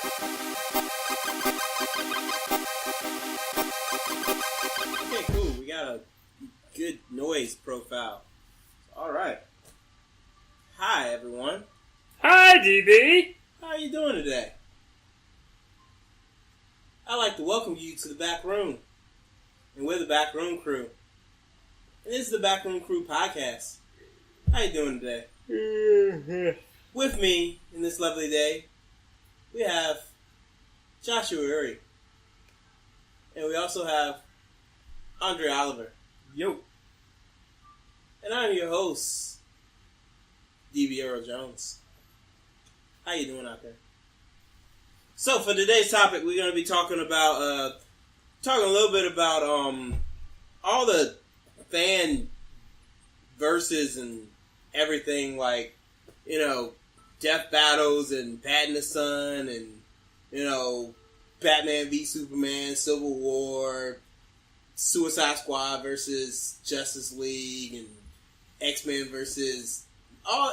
Okay, cool. We got a good noise profile. All right. Hi, everyone. Hi, DB. How are you doing today? I'd like to welcome you to the Back Room. And we're the Back Room Crew. And this is the Back Room Crew podcast. How you doing today? With me in this lovely day, we have Joshua Uri. And we also have Andre Oliver. Yo. And I'm your host, DB Earl Jones. How you doing out there? So for today's topic, we're going to be talking about a little bit about all the fan verses and everything, like, you know, death battles and Bat in the Sun and, you know, Batman v Superman, Civil War, Suicide Squad versus Justice League, and X-Men versus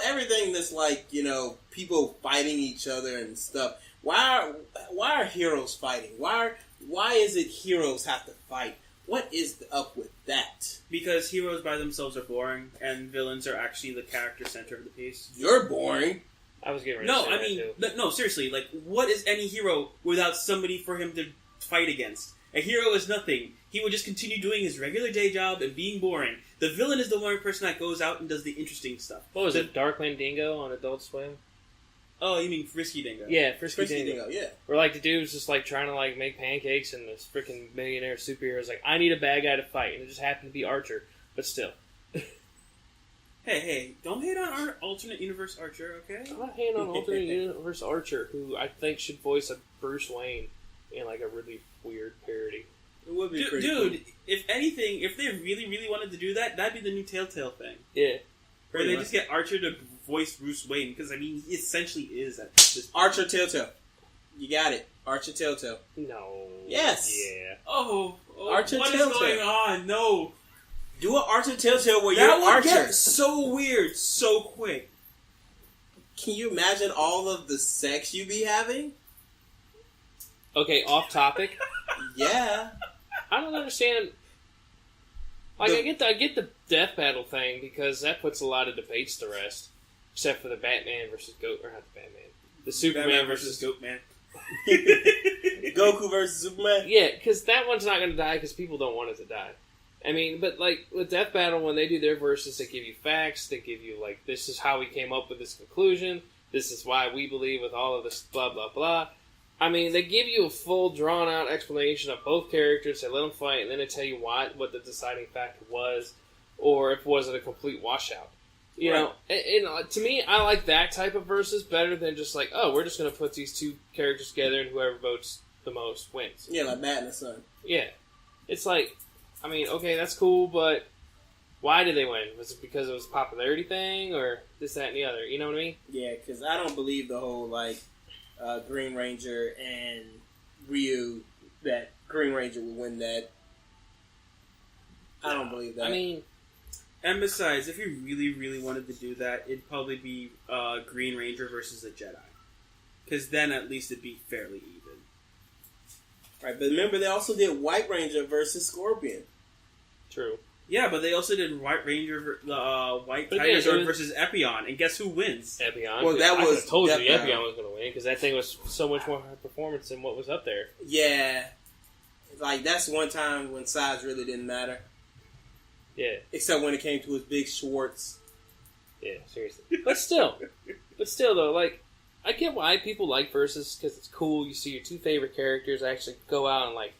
everything that's like, you know, people fighting each other and stuff. Why are heroes fighting? Why is it heroes have to fight? What is up with that? Because heroes by themselves are boring, and villains are actually the character center of the piece. You're boring. I was getting ready to say that too. No, seriously, like, what is any hero without somebody for him to fight against? A hero is nothing. He would just continue doing his regular day job and being boring. The villain is the one person that goes out and does the interesting stuff. What was it, Darkland Dingo on Adult Swim? Oh, you mean Frisky Dingo? Yeah, Frisky Dingo. Yeah. Where, like, the dude's just, like, trying to, like, make pancakes, and this freaking millionaire superhero is like, I need a bad guy to fight, and it just happened to be Archer. But still. Hey, don't hate on our alternate universe Archer, okay? I'm not hating on alternate universe Archer, who I think should voice a Bruce Wayne in, like, a really weird parody. It would be pretty Dude, cool. if anything, if they really, really wanted to do that, that'd be the new Telltale thing. Yeah. Where they just get Archer to voice Bruce Wayne, because, I mean, he essentially is at this point. Archer Telltale. You got it. Archer Telltale. No. Yes. Yeah. Oh, Archer what is Telltale. going on? No. Do an Archer Telltale where That you're would Archer. get so weird so quick. Can you imagine all of the sex you be having? Okay, off topic. Yeah. I don't understand. Like, I get the death battle thing, because that puts a lot of debates to rest. Except for the Batman versus Goat, or not the Batman. The Superman Batman versus Goat Man. Goku versus Superman? Yeah, because that one's not going to die because people don't want it to die. I mean, but, like, with Death Battle, when they do their verses, they give you facts, they give you, like, this is how we came up with this conclusion, this is why we believe with all of this blah, blah, blah. I mean, they give you a full, drawn-out explanation of both characters, they let them fight, and then they tell you what the deciding factor was, or if it wasn't a complete washout. You know, and to me, I like that type of verses better than just like, oh, we're just going to put these two characters together, and whoever votes the most wins. Yeah, like Bat in the Sun. Yeah. It's like, I mean, okay, that's cool, but why did they win? Was it because it was a popularity thing, or this, that, and the other? You know what I mean? Yeah, because I don't believe the whole, like, Green Ranger and Ryu, that Green Ranger would win that. I don't believe that. I mean... And besides, if you really, really wanted to do that, it'd probably be Green Ranger versus a Jedi. Because then at least it'd be fairly even. Right, but remember they also did White Ranger versus Scorpion. True. Yeah, but they also did White Ranger, White But Tiger yeah, Sword was- versus Epion, and guess who wins? Epion. Well, that I was could've told you Death the Battle. Epion was going to win, because that thing was so much more high performance than what was up there. Yeah. Like, that's one time when size really didn't matter. Yeah. Except when it came to his big Schwartz. Yeah, seriously. But still, though, like, I get why people like versus, because it's cool. You see your two favorite characters actually go out and, like,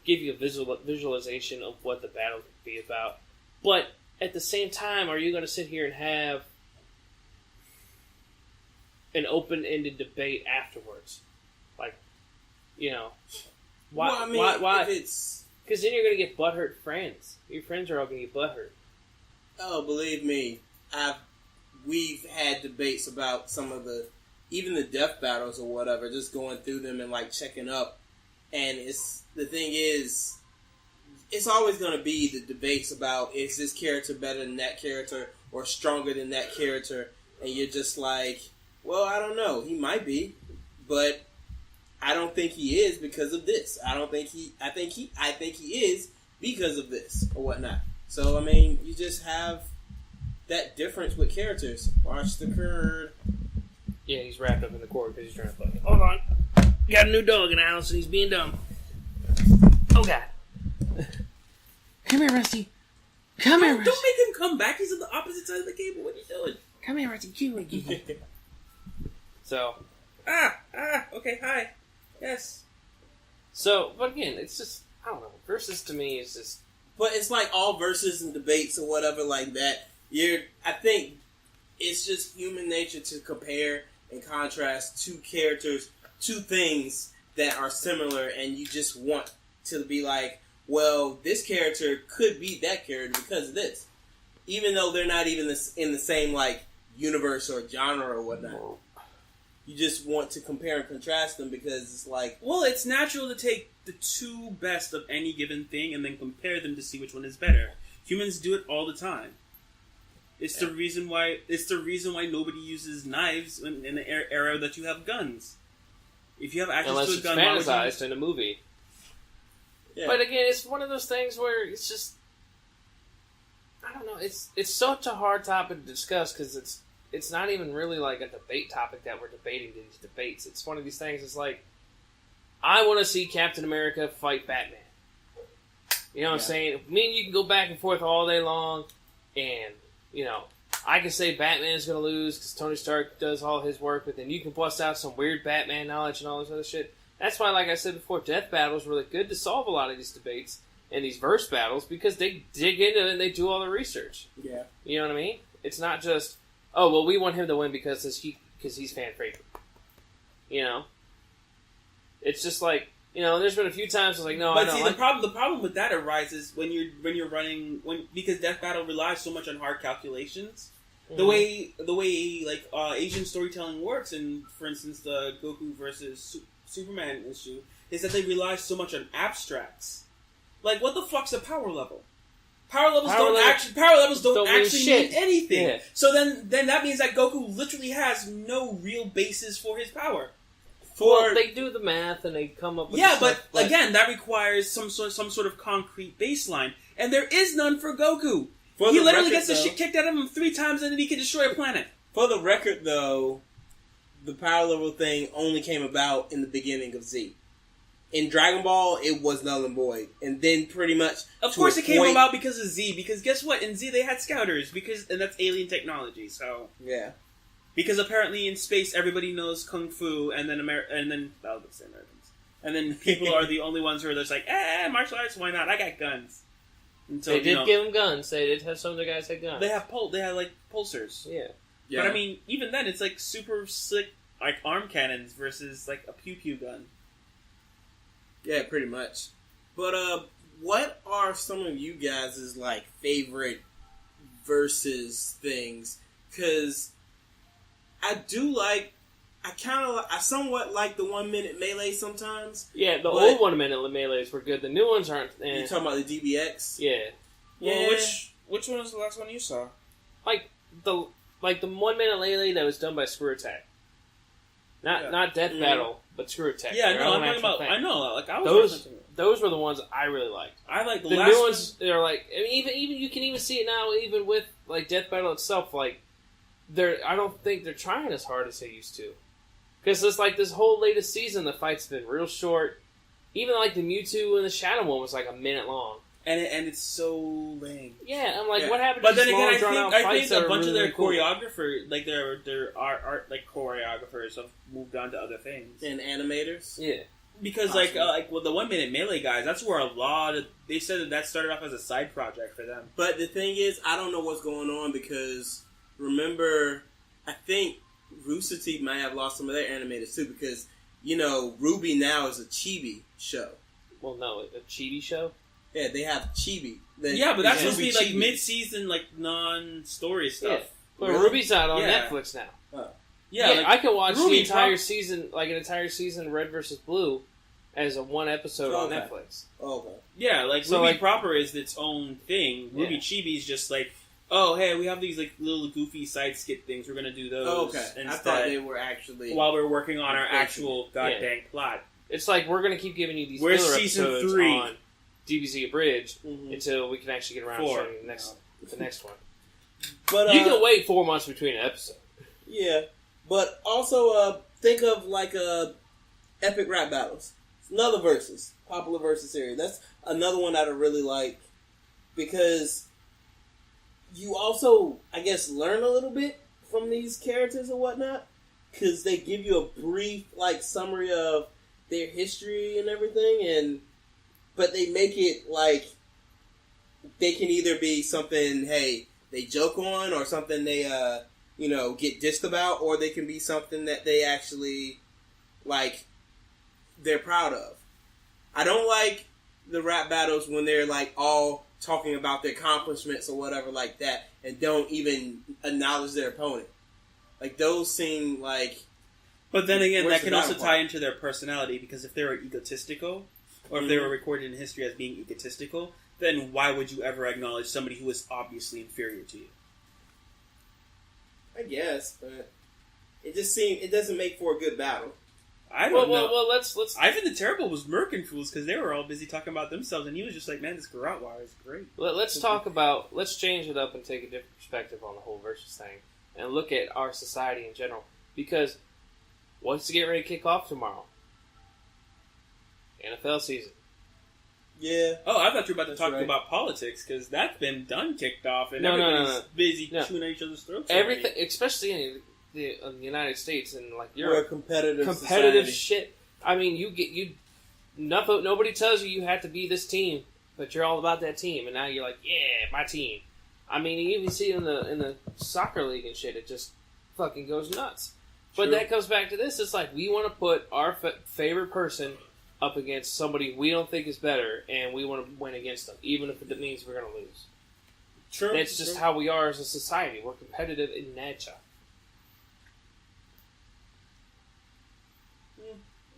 give you a visualization of what the battle could be about. But at the same time, are you going to sit here and have an open-ended debate afterwards? Like, you know, why? Well, I mean, why? if it's... Because then you're going to get butthurt friends. Your friends are all going to get butthurt. Oh, believe me, we've had debates about some of even the death battles or whatever, just going through them and, like, checking up. And the thing is, it's always going to be the debates about, is this character better than that character or stronger than that character? And you're just like, well, I don't know. He might be, but think he is because of this. I think he is because of this or whatnot. So I mean, you just have that difference with characters. Watch the curd. Yeah, he's wrapped up in the cord because he's trying to play. Hold on. Got a new dog in the house and he's being dumb. Oh, God. Come here, Rusty. Come here, Rusty. Don't make him come back. He's on the opposite side of the cable. What are you doing? Come here, Rusty. So. Okay, hi. Yes. So, but again, it's just, I don't know. Versus to me is just. But it's like all verses and debates or whatever like that. I think it's just human nature to compare and contrast two characters, two things that are similar, and you just want to be like, well, this character could beat that character because of this. Even though they're not even in the same, like, universe or genre or whatnot. You just want to compare and contrast them because it's like... Well, it's natural to take the two best of any given thing and then compare them to see which one is better. Humans do it all the time. It's the reason why nobody uses knives in the era that you have guns. If you have access to a gun, unless it's fantasized in a movie. Yeah. But again, it's one of those things where it's just, I don't know. It's such a hard topic to discuss because it's not even really like a debate topic that we're debating these debates. It's one of these things. It's like, I want to see Captain America fight Batman. You know what I'm saying? Me and you can go back and forth all day long, and you know, I can say Batman's going to lose because Tony Stark does all his work, but then you can bust out some weird Batman knowledge and all this other shit. That's why, like I said before, Death Battle is really good to solve a lot of these debates and these verse battles because they dig into it and they do all the research. Yeah. You know what I mean? It's not just, oh, well, we want him to win because he's fan favorite. You know? It's just like, you know, there's been a few times I was like, no, but I don't. See, the problem with that arises when you're running because Death Battle relies so much on hard calculations. Mm-hmm. The way like Asian storytelling works, and for instance, the Goku versus Superman issue is that they rely so much on abstracts. Like, what the fuck's a power level? Power levels don't actually mean anything. Yeah. So then that means that Goku literally has no real basis for his power. Well, they do the math and they come up with but again, that requires some sort of concrete baseline, and there is none for Goku. He literally gets the shit kicked out of him 3 times, and then he can destroy a planet. For the record, though, the power level thing only came about in the beginning of Z. In Dragon Ball, it was null and void, and then pretty much, of course, it came about because of Z. Because guess what? In Z, they had scouters and that's alien technology. So yeah. Because apparently in space everybody knows kung fu, and then Americans, and then people are the only ones who are just like, martial arts, why not? I got guns. So, they did give them guns. They did have some of the guys had guns. They had like pulsars. Yeah. But I mean, even then, it's like super slick, like arm cannons versus like a pew pew gun. Yeah, pretty much. But what are some of you guys' like favorite versus things? Because I somewhat like the 1 minute melee sometimes. Yeah, the old 1 minute melees were good. The new ones aren't. You talking about the DBX? Yeah. Well, which one was the last one you saw? Like the 1 minute melee that was done by Screw Attack. Not Death Battle, but Screw Attack. Yeah, no, I'm talking about. I know, like I was. Those were the ones I really liked. I like the new ones. They're like, I mean, even you can even see it now, even with like Death Battle itself. Like, I don't think they're trying as hard as they used to. Because it's like this whole latest season, the fights have been real short. Even like the Mewtwo and the Shadow one was like a minute long. And it's so lame. Yeah, I'm like, what happened to these these long, drawn-out fights? I think a bunch really, of their really cool. choreographers, like their art like choreographers, have moved on to other things. And animators? Yeah. Because like with the 1 minute melee guys, that's where a lot of they said that started off as a side project for them. But the thing is, I don't know what's going on because remember, I think Rooster Teeth might have lost some of their animators too because Ruby now is a chibi show. Well, no, a chibi show. Yeah, they have chibi. But that's supposed to be like mid-season, like non-story stuff. Yeah. But really? Ruby's out on Netflix now. Oh. Yeah, like, I can watch the entire season, like an entire season, Red vs. Blue, as a one episode on Netflix. Oh, okay. Yeah, like so Ruby proper is its own thing. Yeah. Ruby Chibi's just like, oh, hey, we have these like little goofy side skit things. We're gonna do those. Oh, okay. I thought they were actually while we're working on our actual goddamn plot. It's like we're gonna keep giving you these Where's filler season episodes 3? on DBZ Abridged Mhm. until we can actually get around to 4. showing you the next one. But You can wait 4 months between an episode. yeah, but also think of like epic rap battles. It's another versus popular versus series. That's another one that I really like because you also, I guess, learn a little bit from these characters and whatnot because they give you a brief like summary of their history and everything, but they make it like they can either be something they joke on or something they get dissed about, or they can be something that they actually like they're proud of. I don't like the rap battles when they're like all talking about their accomplishments or whatever like that and don't even acknowledge their opponent. Like those seem like. But then again, Where's that the can also battle tie part? into their personality, because if they were egotistical, or if they were recorded in history as being egotistical, then why would you ever acknowledge somebody who is obviously inferior to you? I guess, but it doesn't make for a good battle. I don't know. Well, let's. Ivan the Terrible was murking fools because they were all busy talking about themselves, and he was just like, "Man, this garrote wire is great." Let's talk about. Let's change it up and take a different perspective on the whole versus thing, and look at our society in general. Because what's to get ready to kick off tomorrow? NFL season. Yeah. Oh, I thought you were about to That's talk right. about politics, because that's been done, kicked off, and No. everybody's busy No. chewing at each other's throats. Everything, especially in the United States and like We're a Europe, competitive competitive society. shit. I mean, nothing. Nobody tells you have to be this team, but you're all about that team, and now you're like, yeah, my team. I mean, you even see it in the soccer league and shit. It just fucking goes nuts. But True. that comes back to this. It's like we want to put our favorite person up against somebody we don't think is better, and we want to win against them, even if it means we're going to lose. True. That's just how we are as a society. We're competitive in nature.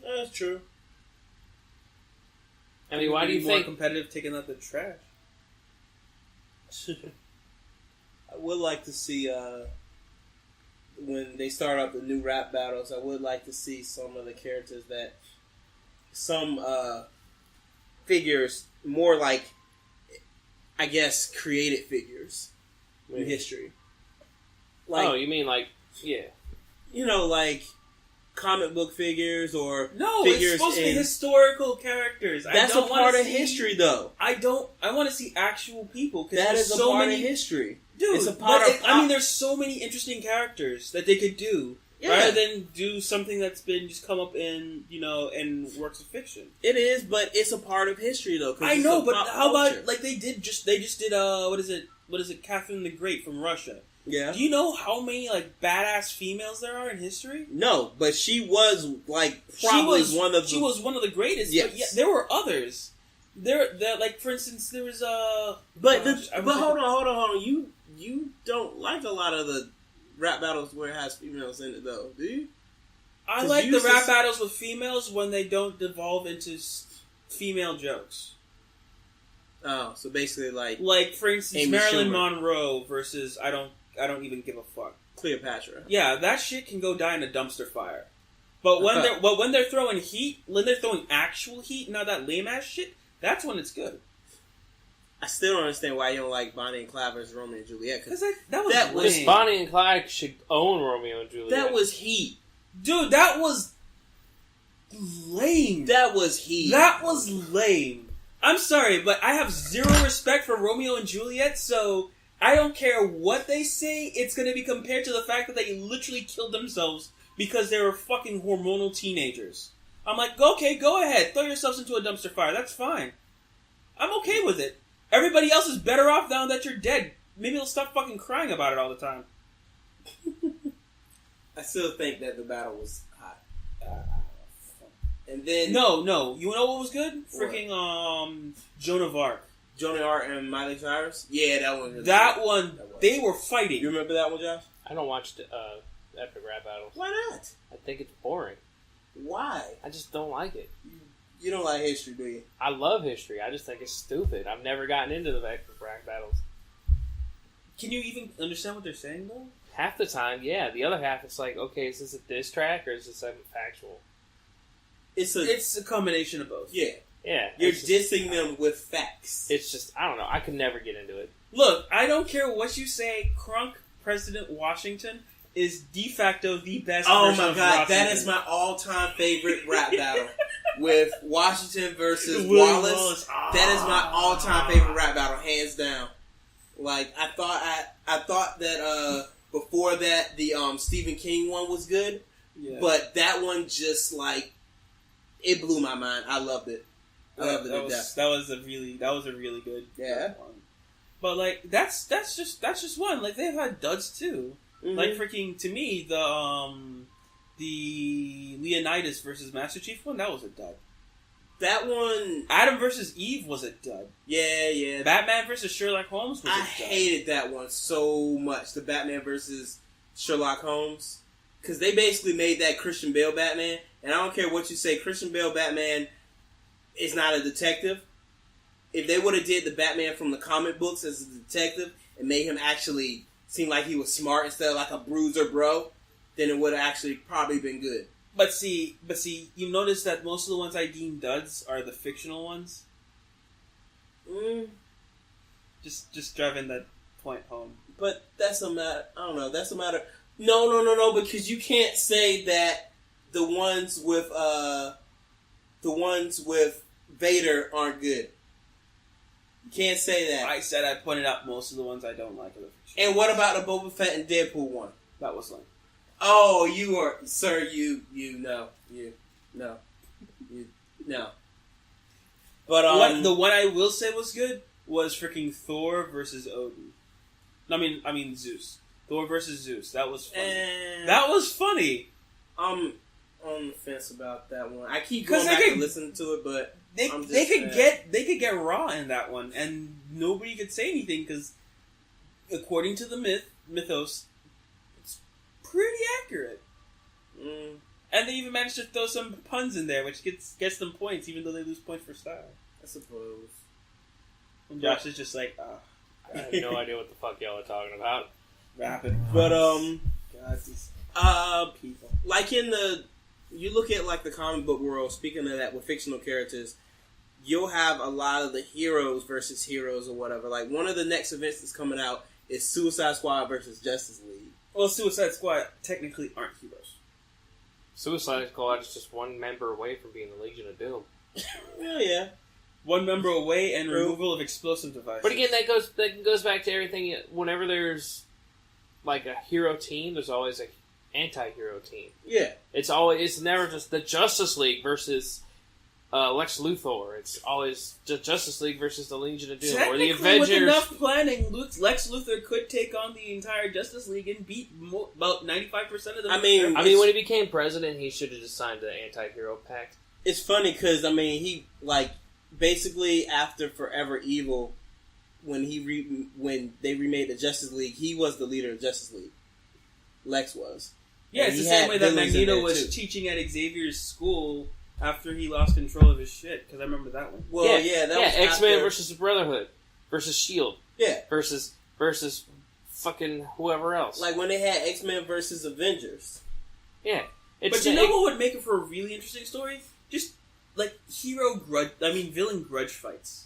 That's true. I mean, why do you more think? competitive taking out the trash? I would like to see when they start up the new rap battles. I would like to see some of the characters that some figures more like, I guess, created figures in history. Like, Oh, you mean like, yeah. like comic book figures or No, figures it's supposed to be in- historical characters. That's I a don't wanna part of see- history, though. I want to see actual people. 'Cause That there's is a so part many, of history. Dude, It's a part but of I mean, there's so many interesting characters that they could do. Yeah. Rather than do something that's been just come up in works of fiction. It is, but it's a part of history, though. 'cause I it's know, a but pop how culture. about like they just did what is it Catherine the Great from Russia? Yeah. Do you know how many like badass females there are in history? No, but she was like probably one of the. She was one of the greatest. Yes. But yeah, there were others. There, like for instance, there was But gosh, I but wish I hold could- on. You don't like a lot of the rap battles where it has females in it, though, do you? I 'Cause like you the used rap to- battles with females when they don't devolve into female jokes. Oh, so basically like Like for instance, Amy Marilyn Schumer. Monroe versus I don't even give a fuck. Cleopatra. Yeah, that shit can go die in a dumpster fire. But when they're throwing heat, when they're throwing actual heat, not that lame ass shit, that's when it's good. I still don't understand why you don't like Bonnie and Clyde versus Romeo and Juliet. Because Because that was that was Because lame. Bonnie and Clyde should own Romeo and Juliet. that was heat. Dude, that was lame. That was heat. That was lame. I'm sorry, but I have zero respect for Romeo and Juliet, so I don't care what they say, it's going to be compared to the fact that they literally killed themselves because they were fucking hormonal teenagers. I'm like, okay, go ahead, throw yourselves into a dumpster fire, that's fine. I'm okay with it. Everybody else is better off now that you're dead. Maybe they'll stop fucking crying about it all the time. I still think that the battle was hot. And then No, you know what was good? What? Freaking, Joan of Arc. Joan of Arc and Miley Cyrus. Yeah, that one. Was That good. one, That was. they were fighting. You remember that one, Josh? I don't watch epic rap battles. Why not? I think it's boring. Why? I just don't like it. You don't like history, do you? I love history. I just think it's stupid. I've never gotten into the epic rap battles. Can you even understand what they're saying, though? Half the time, yeah. The other half, it's like, okay, is this a diss track or is this something factual? it's a combination of both. Yeah. Yeah. You're dissing them with facts. It's just, I don't know. I could never get into it. Look, I don't care what you say. Crunk President Washington is de facto the best. Oh version my of god, Washington. that is my all-time favorite rap battle with Washington versus William Wallace. That is my all-time favorite rap battle, hands down. Like I thought that before that the Stephen King one was good, but that one just like it blew my mind. I loved it. I loved it to death. That was a really good one. But like that's just one. Like they've had duds too. Mm-hmm. Like freaking to me the Leonidas versus Master Chief one, that was a dud. That one, Adam versus Eve was a dud. Yeah. Batman versus Sherlock Holmes was a dud. I hated that one so much. The Batman versus Sherlock Holmes, because they basically made that Christian Bale Batman, and I don't care what you say, Christian Bale Batman is not a detective. If they would have did the Batman from the comic books as a detective and made him actually seem like he was smart instead of like a bruiser bro, then it would have actually probably been good. But see, you notice that most of the ones I deem duds are the fictional ones. Just driving that point home. But that's a matter. I don't know. That's a matter. No. Because you can't say that the ones with Vader aren't good. You can't say that. I said I pointed out most of the ones I don't like are the fictional. And what about the Boba Fett and Deadpool one? That was lame. Oh, you are, sir. No. But the one I will say was good was freaking Thor versus Odin. I mean Zeus. Thor versus Zeus. That was funny. That was funny. I'm on the fence about that one. I keep going back and listening to it, but they could get Raw in that one, and nobody could say anything because, according to the mythos, it's pretty accurate. And they even managed to throw some puns in there, which gets them points, even though they lose points for style. I suppose. And Josh is just like, I have no idea what the fuck y'all are talking about. Rapid. But God, these people. Like you look at like the comic book world. Speaking of that, with fictional characters, you'll have a lot of the heroes versus heroes or whatever. Like one of the next events that's coming out is Suicide Squad versus Justice League. Well, Suicide Squad technically aren't heroes. Suicide Squad is just one member away from being the Legion of Doom. Yeah. One member away and removal of explosive devices. But again, that goes back to everything. Whenever there's like a hero team, there's always an anti-hero team. Yeah. It's never just the Justice League versus Lex Luthor. It's always just Justice League versus the Legion of Doom or the Avengers. With enough planning, Lex Luthor could take on the entire Justice League and beat about 95% of them. I mean, when he became president, he should have just signed the anti-hero pact. It's funny because he basically after Forever Evil, when they remade the Justice League, he was the leader of Justice League. Lex was. Yeah, it's the same way that Magneto was teaching at Xavier's school after he lost control of his shit, because I remember that one. Well, that was X-Men versus the Brotherhood versus S.H.I.E.L.D. Yeah. Versus fucking whoever else. Like when they had X-Men versus Avengers. Yeah. But you know what would make it for a really interesting story? Just, villain grudge fights.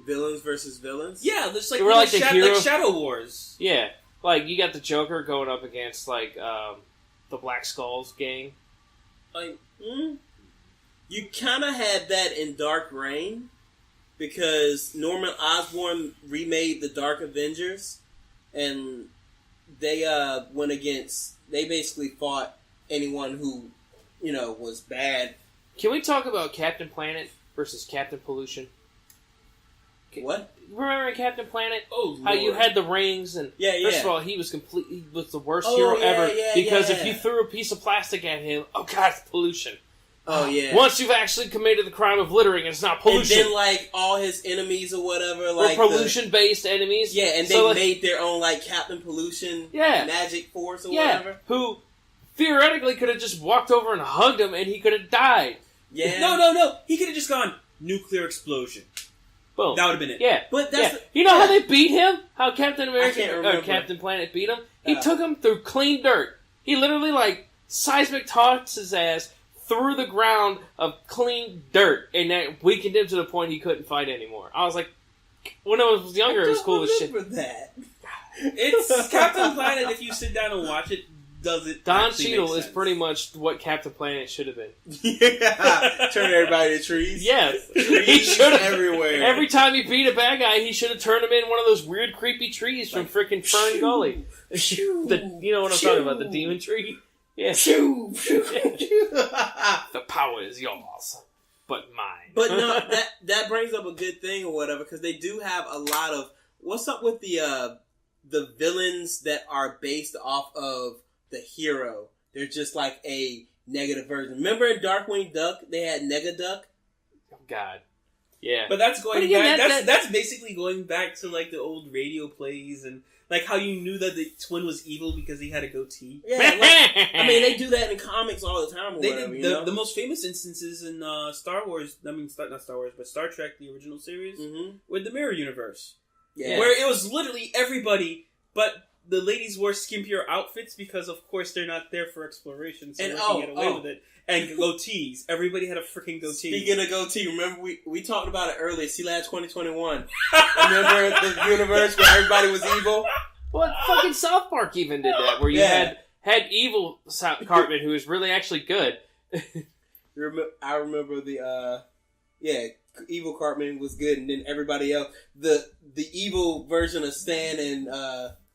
Villains versus villains? Yeah, just like, like Shadow Wars. Yeah. Like, you got the Joker going up against, the Black Skulls gang. You kind of had that in Dark Reign, because Norman Osborn remade the Dark Avengers, and they they basically fought anyone who, was bad. Can we talk about Captain Planet versus Captain Pollution? What? Remember Captain Planet? Oh, how Lord. you had the rings and first of all, he was the worst hero yeah, ever because yeah. if you threw a piece of plastic at him, oh god, it's pollution. Oh yeah. Once you've actually committed the crime of littering, it's not pollution. And then all his enemies or whatever, were pollution-based enemies. Yeah, and they made their own Captain Pollution, magic force or whatever. Who theoretically could have just walked over and hugged him, and he could have died. Yeah. No. He could have just gone nuclear explosion. Boom. That would have been it. Yeah, but that's you know how they beat him? How Captain America or Captain Planet beat him? He took him through clean dirt. He literally seismic tossed his ass through the ground of clean dirt, and that weakened him to the point he couldn't fight anymore. I was like, when I was younger, it was cool as shit. That. It's Captain Planet. If you sit down and watch it, does it? Don Cheadle is pretty much what Captain Planet should have been. Yeah, turn everybody to trees. Yes, trees he should have everywhere. Every time he beat a bad guy, he should have turned him in one of those weird, creepy trees from freaking Fern Gully. You know what I'm talking about? The demon tree. Yeah. The power is yours, but mine. But no, that brings up a good thing or whatever, because they do have a lot of what's up with the villains that are based off of the hero. They're just like a negative version. Remember in Darkwing Duck, they had Negaduck? Oh, God. Yeah. But that's going again, back. That's basically going back to like the old radio plays and like how you knew that the twin was evil because he had a goatee. Yeah, like, I mean they do that in comics all the time. Or They whatever, did you know? the most famous instances in Star Wars. I mean, not Star Wars, but Star Trek, the original series, with the Mirror Universe, where it was literally everybody, but the ladies wore skimpier outfits because, of course, they're not there for exploration, so they can get away with it. And goatees. Everybody had a freaking goatee. Speaking of goatee, remember we talked about it earlier, C-Lab 2021. Remember the universe where everybody was evil? Well, fucking South Park even did that, where you had evil Cartman who was really actually good. I remember the, evil Cartman was good, and then everybody else, the evil version of Stan and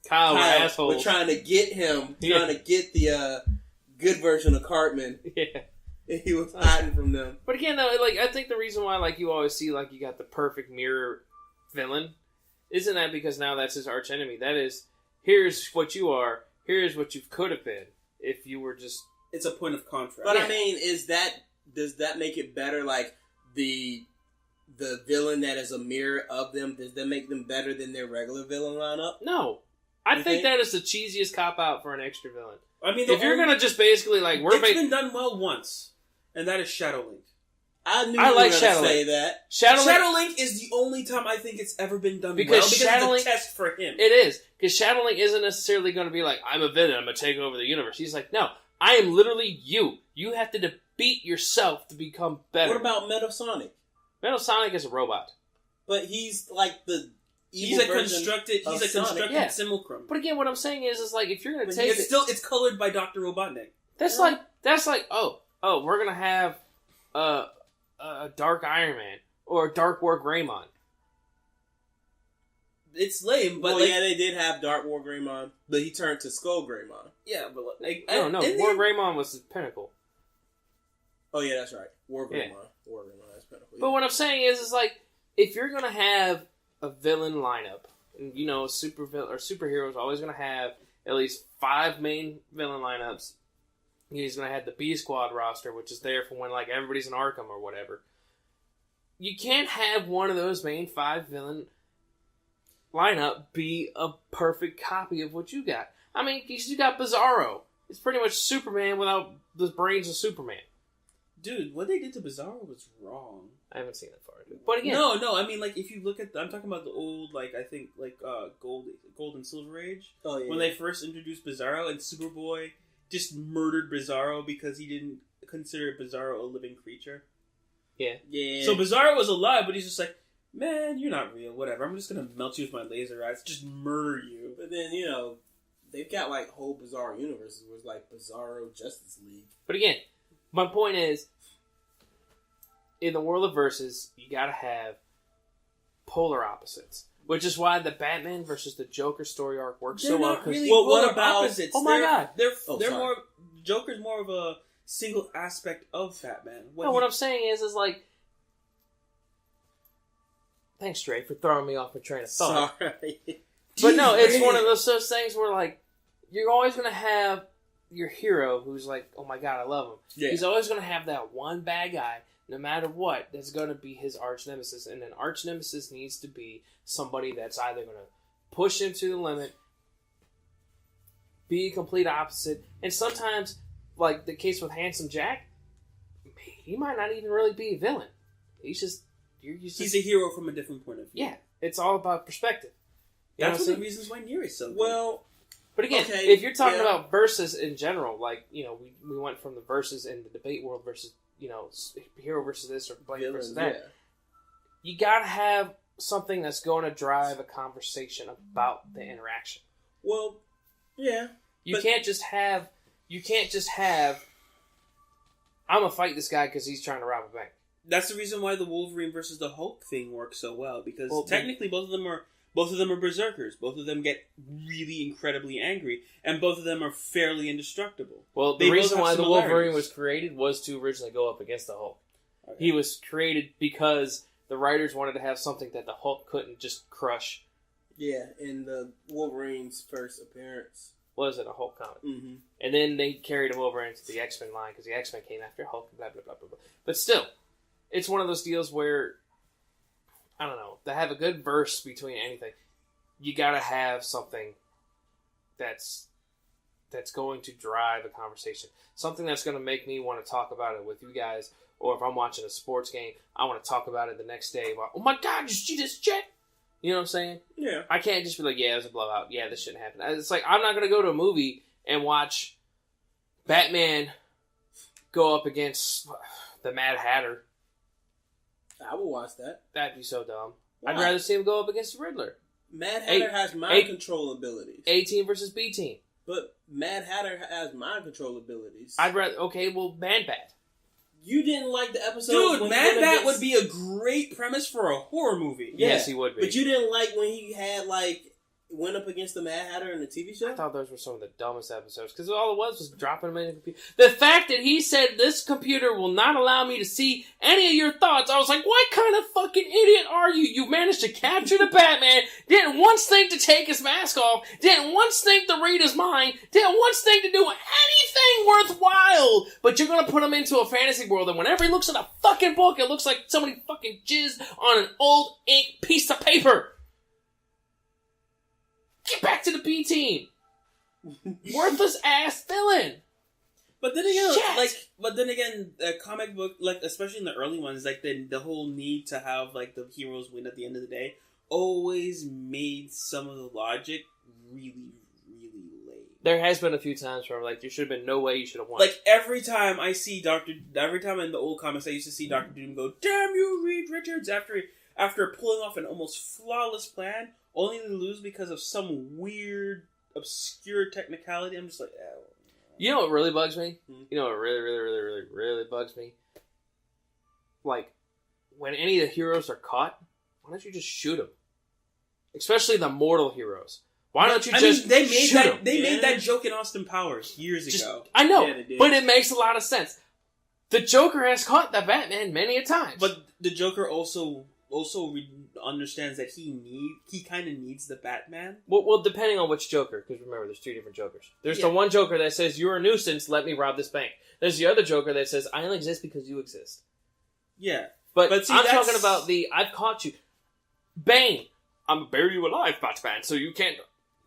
Kyle were were assholes. trying to get him, trying to get the good version of Cartman. Yeah. He was hiding from them. But again, though, like I think the reason why, like you always see, like you got the perfect mirror villain, isn't that because now that's his arch enemy? That is, here's what you are. Here's what you could have been if you were just. It's a point of contrast. But I mean, does that make it better? Like the villain that is a mirror of them, does that make them better than their regular villain lineup? No, I think that is the cheesiest cop out for an extra villain. I mean, if you're gonna just basically like it's been done well once, and that is Shadowlink. I knew I you like were going to Shadowlink. say that. Shadowlink is the only time I think it's ever been done because Shadowlink, it's a test for him. It is, because Shadowlink isn't necessarily going to be like, I'm a villain, I'm going to take over the universe. He's like, no, I am literally you. You have to defeat yourself to become better. What about Metasonic? Metasonic is a robot. But he's like the He's a constructed simulacrum. But again, what I'm saying is like, if you're going to take it's colored by Dr. Robotnik. That's like, we're going to have a Dark Iron Man or a Dark War Greymon. It's lame, but they did have Dark War Greymon, but he turned to Skull Greymon. Yeah, but no, War Greymon was the pinnacle. Oh yeah, that's right, War Greymon. Yeah. War Greymon, that's pinnacle. Yeah. But what I'm saying is like, if you're gonna have a villain lineup, and you know, superhero is always gonna have at least 5 main villain lineups. He's going to have the B Squad roster, which is there for when like everybody's in Arkham or whatever. You can't have one of those main 5 villain lineup be a perfect copy of what you got. I mean, you got Bizarro. It's pretty much Superman without the brains of Superman. Dude, what they did to Bizarro was wrong. I haven't seen that far, dude. But again, no. I mean, like if you look at, I'm talking about the old, like I think, like Gold and Silver Age. Oh yeah. When they first introduced Bizarro and Superboy just murdered Bizarro because he didn't consider Bizarro a living creature. Yeah. So Bizarro was alive, but he's just like, man, you're not real. Whatever. I'm just gonna melt you with my laser eyes, just murder you. But then they've got like whole Bizarro universes where it's like Bizarro Justice League. But again, my point is, in the world of versus, you gotta have polar opposites. Which is why the Batman versus the Joker story arc works so well. Really what about opposites? Oh my god! They're more. Joker's more of a single aspect of Batman. What I'm saying is like. Thanks, Dre, for throwing me off my train of thought. Sorry. But no, it's one of those things where like you're always gonna have your hero who's like, oh my god, I love him. Yeah. He's always gonna have that one bad guy. No matter what, that's going to be his arch nemesis. And an arch nemesis needs to be somebody that's either going to push him to the limit, be a complete opposite, and sometimes, like the case with Handsome Jack, he might not even really be a villain. He's a hero from a different point of view. Yeah, it's all about perspective. That's one of the reasons why Nier is so good. Well, But again, Okay, if you're talking about versus in general, like, you know, we went from the versus in the debate world versus, you know, hero versus this or blank versus that. Yeah. You gotta have something that's going to drive a conversation about the interaction. Well, yeah. You can't just have, I'm gonna fight this guy because he's trying to rob a bank. That's the reason why the Wolverine versus the Hulk thing works so well, because technically both of them are berserkers. Both of them get really incredibly angry, and both of them are fairly indestructible. Well, the reason why the Wolverine was created was to originally go up against the Hulk. Okay. He was created because the writers wanted to have something that the Hulk couldn't just crush. Yeah, in the Wolverine's first appearance. Was it a Hulk comic? Mm-hmm. And then they carried him over into the X-Men line because the X-Men came after Hulk, blah, blah, blah, blah, blah. But still, it's one of those deals where, I don't know, to have a good verse between anything, you gotta have something that's going to drive a conversation. Something that's going to make me want to talk about it with you guys, or if I'm watching a sports game, I want to talk about it the next day. About, oh my God, did you see this jet? You know what I'm saying? Yeah. I can't just be like, yeah, it was a blowout. Yeah, this shouldn't happen. It's like, I'm not going to go to a movie and watch Batman go up against the Mad Hatter. I would watch that. That'd be so dumb. Why? I'd rather see him go up against the Riddler. Mad Hatter has mind control abilities. A team versus B team. But Mad Hatter has mind control abilities. I'd rather... Okay, well, Man-Bat. You didn't like the episode... Dude, Man-Bat would be a great premise for a horror movie. Yeah, yes, he would be. But you didn't like when he had, like... went up against the Mad Hatter in the TV show? I thought those were some of the dumbest episodes, because all it was dropping them in the computer. The fact that he said, this computer will not allow me to see any of your thoughts, I was like, what kind of fucking idiot are you? You managed to capture the Batman, didn't once think to take his mask off, didn't once think to read his mind, didn't once think to do anything worthwhile, but you're gonna put him into a fantasy world, and whenever he looks at a fucking book, it looks like somebody fucking jizzed on an old ink piece of paper. Get back to the B team. Worthless ass villain. But then again, a comic book, like especially in the early ones, like the whole need to have like the heroes win at the end of the day always made some of the logic really, really lame. There has been a few times where I'm like, there should have been no way you should have won. Like every time in the old comics, I used to see Dr. Doom go, "Damn you, Reed Richards!" after pulling off an almost flawless plan. Only to lose because of some weird, obscure technicality. I'm just like, oh. You know what really bugs me? You know what really, really, really, really, really bugs me? Like, when any of the heroes are caught, why don't you just shoot them? Especially the mortal heroes. Why don't you shoot them? They made that joke in Austin Powers years ago. I know, but it makes a lot of sense. The Joker has caught the Batman many a time. But the Joker also understands that he kind of needs the Batman. Well, depending on which Joker, because remember, there's two different Jokers. There's the one Joker that says, you're a nuisance, let me rob this bank. There's the other Joker that says, I only exist because you exist. Yeah. But see, I'm talking about I've caught you. Bane, I'm gonna bury you alive, Batman, so you can't...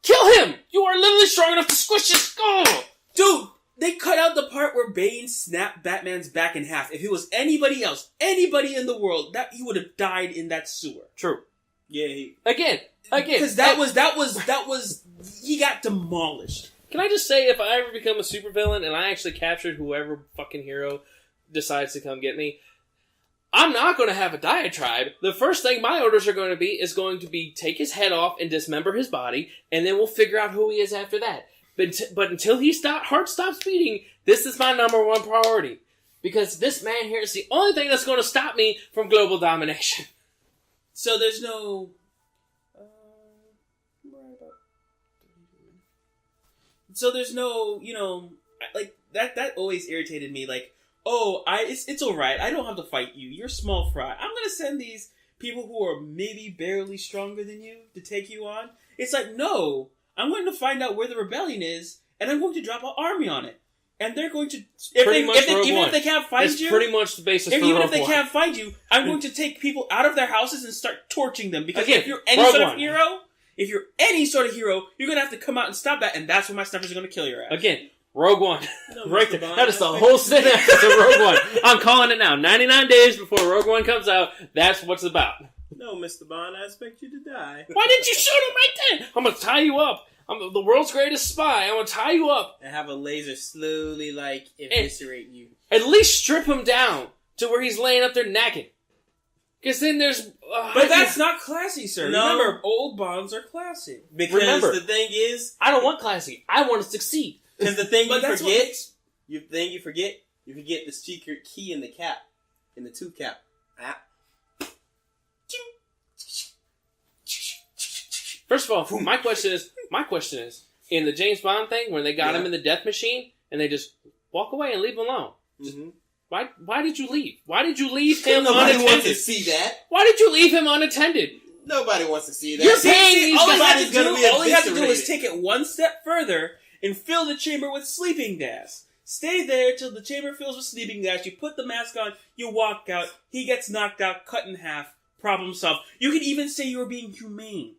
Kill him! You are literally strong enough to squish his skull! Dude! They cut out the part where Bane snapped Batman's back in half. If it was anybody else, anybody in the world, that he would have died in that sewer. True. Yeah. Again. Because that was he got demolished. Can I just say, if I ever become a supervillain and I actually captured whoever fucking hero decides to come get me, I'm not going to have a diatribe. The first thing my orders are going to be take his head off and dismember his body, and then we'll figure out who he is after that. But until heart stops beating, this is my number one priority. Because this man here is the only thing that's going to stop me from global domination. So there's no... So there's no, like, that always irritated me. Like, it's alright. I don't have to fight you. You're small fry. I'm going to send these people who are maybe barely stronger than you to take you on. It's like, no... I'm going to find out where the rebellion is, and I'm going to drop an army on it. And they're going to... Even if they can't find you... It's pretty much the basis for Rogue Even if they can't find you, I'm going to take people out of their houses and start torching them. Because if you're any sort of hero, you're going to have to come out and stop that, and that's when my snipers are going to kill your ass. Again, Rogue One. Right there. That is the whole synopsis of Rogue One. I'm calling it now. 99 days before Rogue One comes out, that's what it's about. No, Mr. Bond, I expect you to die. Why didn't you shoot him right then? I'm going to tie you up. I'm the world's greatest spy. I'm gonna tie you up And have a laser slowly, like, eviscerate you. At least strip him down to where he's laying up there naked. Because then there's... But that's not classy, sir. No. Remember, old bonds are classy. Because Remember, the thing is... I don't want classy. I want to succeed. Because the thing But that's what you forget the secret key in the cap. In the tube cap. First of all, my question is, in the James Bond thing, when they got him in the death machine, and they just walk away and leave him alone. Mm-hmm. Why did you leave? Why did you leave him Nobody unattended? wants to see that. Why did you leave him unattended? Nobody wants to see that. You're paying these all guys. he had to do is take it one step further and fill the chamber with sleeping gas. Stay there till the chamber fills with sleeping gas. You put the mask on, you walk out, he gets knocked out, cut in half, problem solved. You could even say you were being humane.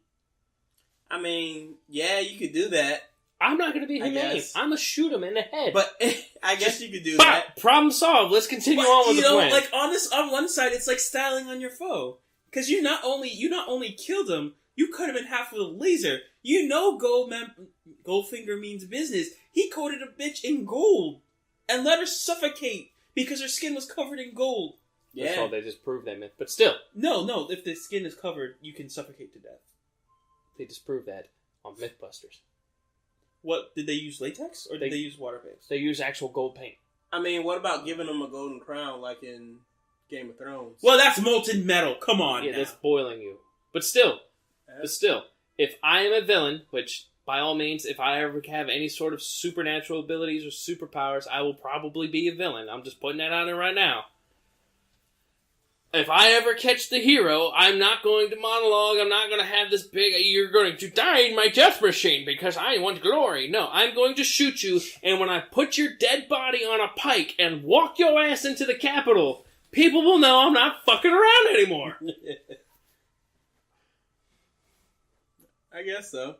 I mean, yeah, you could do that. I'm not going to be I humane. guess. I'm going to shoot him in the head. But I guess you could do that. Problem solved. Let's continue But, on with the plan. like on one side, it's like styling on your foe. Because you not only killed him, you cut him in half with a laser. You know Goldfinger means business. He coated a bitch in gold and let her suffocate because her skin was covered in gold. That's all, they just proved that myth. But still, No, if the skin is covered, you can suffocate to death. they disproved that on Mythbusters. What, did they use latex or did they use water based? They use actual gold paint. I mean, what about giving him a golden crown like in Game of Thrones? Well, that's molten metal. Come on. Yeah, now. that's boiling you. But still, if I am a villain, which by all means, if I ever have any sort of supernatural abilities or superpowers, I will probably be a villain. I'm just putting that out there right now. If I ever catch the hero, I'm not going to monologue. I'm not going to have this big, you're going to die in my death machine because I want glory. No, I'm going to shoot you, and when I put your dead body on a pike and walk your ass into the Capitol, people will know I'm not fucking around anymore. I guess so.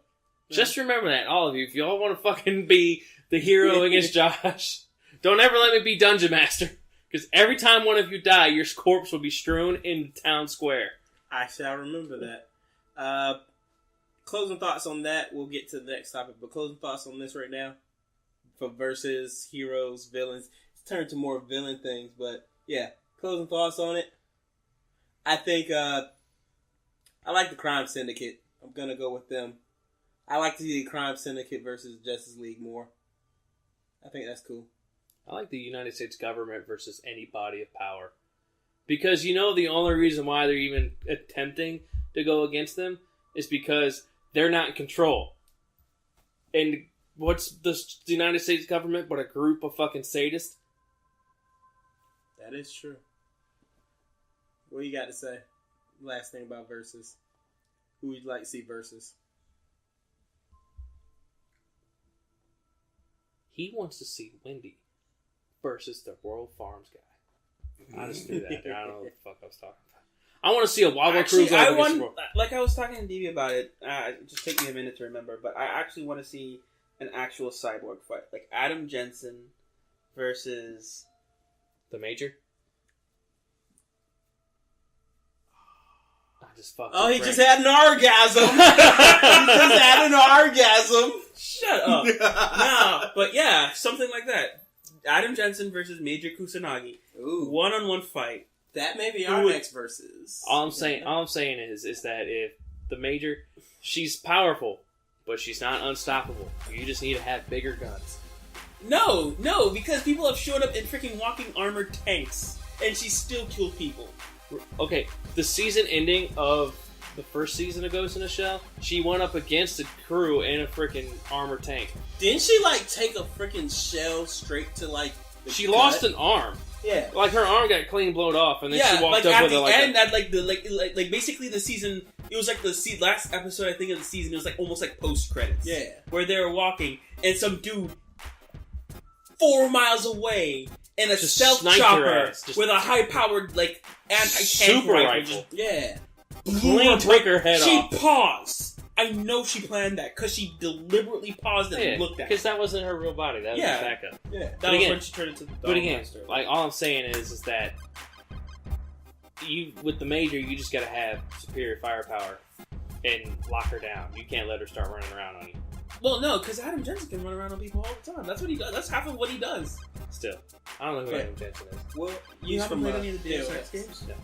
Just remember that, all of you. If y'all want to fucking be the hero against Josh, don't ever let me be Dungeon Master. Because every time one of you die, your corpse will be strewn in the town square. I shall remember that. Closing thoughts on that. We'll get to the next topic. But closing thoughts on this right now. For versus, heroes, villains. It's turned to more villain things. But yeah, closing thoughts on it. I think I like the Crime Syndicate. I'm going to go with them. I like to see the Crime Syndicate versus Justice League more. I think that's cool. I like the United States government versus any body of power. Because you know the only reason why they're even attempting to go against them is because they're not in control. And what's the United States government but a group of fucking sadists? That is true. What you got to say? Last thing about versus. Who would you like to see versus? He wants to see Wendy versus the World Farms guy. I just threw that there. I don't know what the fuck I was talking about. I want to see a Wildwood Cruise over against the World. Like I was talking to DB about it, just take me a minute to remember, but I actually want to see an actual cyborg fight. Like Adam Jensen versus... The Major? I just fucking... Oh, he just had an orgasm! He just had an orgasm! Shut up. No, but yeah, something like that. Adam Jensen versus Major Kusanagi. Ooh. One-on-one fight. That may be our next versus. All I'm saying is that if the Major, she's powerful, but she's not unstoppable. You just need to have bigger guns. No, because people have shown up in freaking walking armored tanks, and she still killed people. Okay, the season ending of the first season of Ghost in the Shell, she went up against a crew in a freaking armored tank. Didn't she, like, take a freaking shell straight to, like, the She gut? lost an arm. Yeah. Like, her arm got clean blowed off, and then she walked like up at with the it like end, at like basically the season. It was like the last episode I think of the season. It was like almost like post credits. Yeah. Where they were walking, and some dude 4 miles away in a Just stealth sniped her chopper ass. Just with a high powered like anti-tank super rifle. rifle. Yeah. Clean took her head She off. paused. I know she planned that because she deliberately paused and Yeah, looked at because it. that wasn't her real body. That was Yeah. a backup. Yeah. That But was again- when she turned into the But again, Master. like, all I'm saying is that you, with the Major, you just gotta have superior firepower and lock her down. You can't let her start running around on you. Well, no, because Adam Jensen can run around on people all the time. That's what he does. That's half of what he does. Still, I don't know who Adam Jensen is. Well, You haven't played any of the Deus Deus Ex games? No.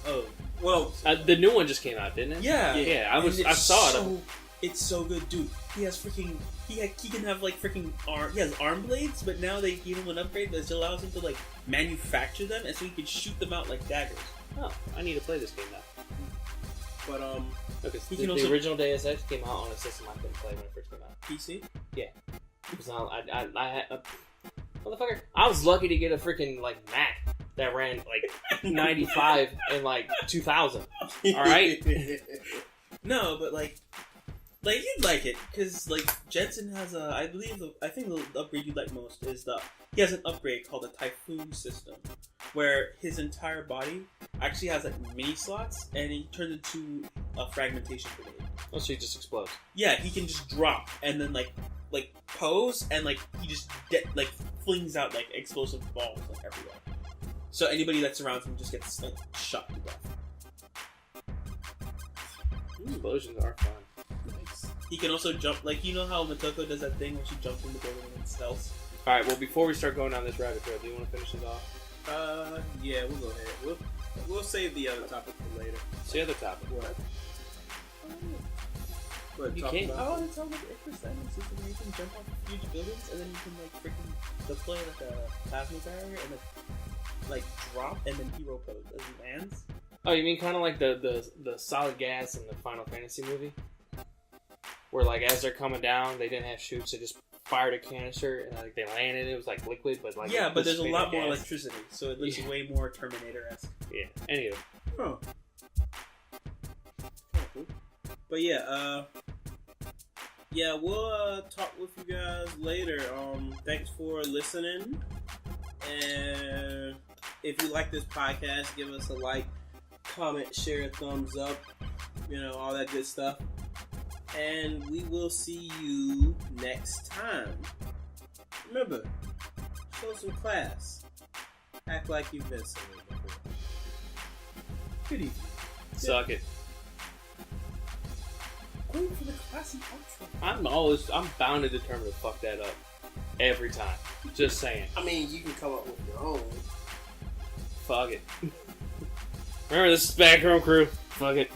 Oh. Well, The new one just came out, didn't it? Yeah. Yeah, I And it's saw it. so- It's so good, dude. He has freaking... He can have, like, freaking arm... He has arm blades, but now they gave him an upgrade that allows him to, like, manufacture them, and so he can shoot them out like daggers. Oh, I need to play this game now. but Because He the, can the also- original Deus Ex came out on a system I couldn't play when it first came out. PC? Because I had a motherfucker. I was lucky to get a freaking like Mac that ran like 95 and like 2000. All right. No, but, like you'd like it, because, like, Jensen has a... I think the upgrade you'd like most is he has an upgrade called the Typhoon system, where his entire body actually has, like, mini slots, and he turns into a fragmentation grenade. Oh, so he just explodes. Yeah, he can just drop, and then, like pose, and, like, he just, flings out, like, explosive balls, like, everywhere. So anybody that surrounds him just gets, like, shot to death. Explosions are fun. He can also jump, like, you know how Motoko does that thing when she jumps in the building and stealth? All right. Well, before we start going down this rabbit trail, do you want to finish this off? yeah, we'll go ahead. We'll save the other topic for later. It's the other topic. What? What, You talk can't. about- I want to tell, like, Icarus Diamond system where you can jump off of huge buildings, and then you can, like, freaking deploy, like, a plasma barrier, and, like, drop, and then hero pose as he lands. Oh, you mean kind of like the solid gas in the Final Fantasy movie, where like as they're coming down, they didn't have chutes; they just fired a canister and like they landed. It was like liquid, but like Yeah, but there's a lot more gas. electricity, so it looks Yeah. way more Terminator-esque. Yeah. Anyway, Huh. Kinda cool. But yeah, we'll talk with you guys later. Thanks for listening, and if you like this podcast, give us a like, comment, share, thumbs up, all that good stuff. And we will see you next time. Remember, show some class. Act like you've been somewhere before. Good evening. suck it. Going for the classy outro. I'm bound and determined to fuck that up every time. Just saying. I mean, you can come up with your own. Fuck it. Remember, this is Backroom Crew. Fuck it.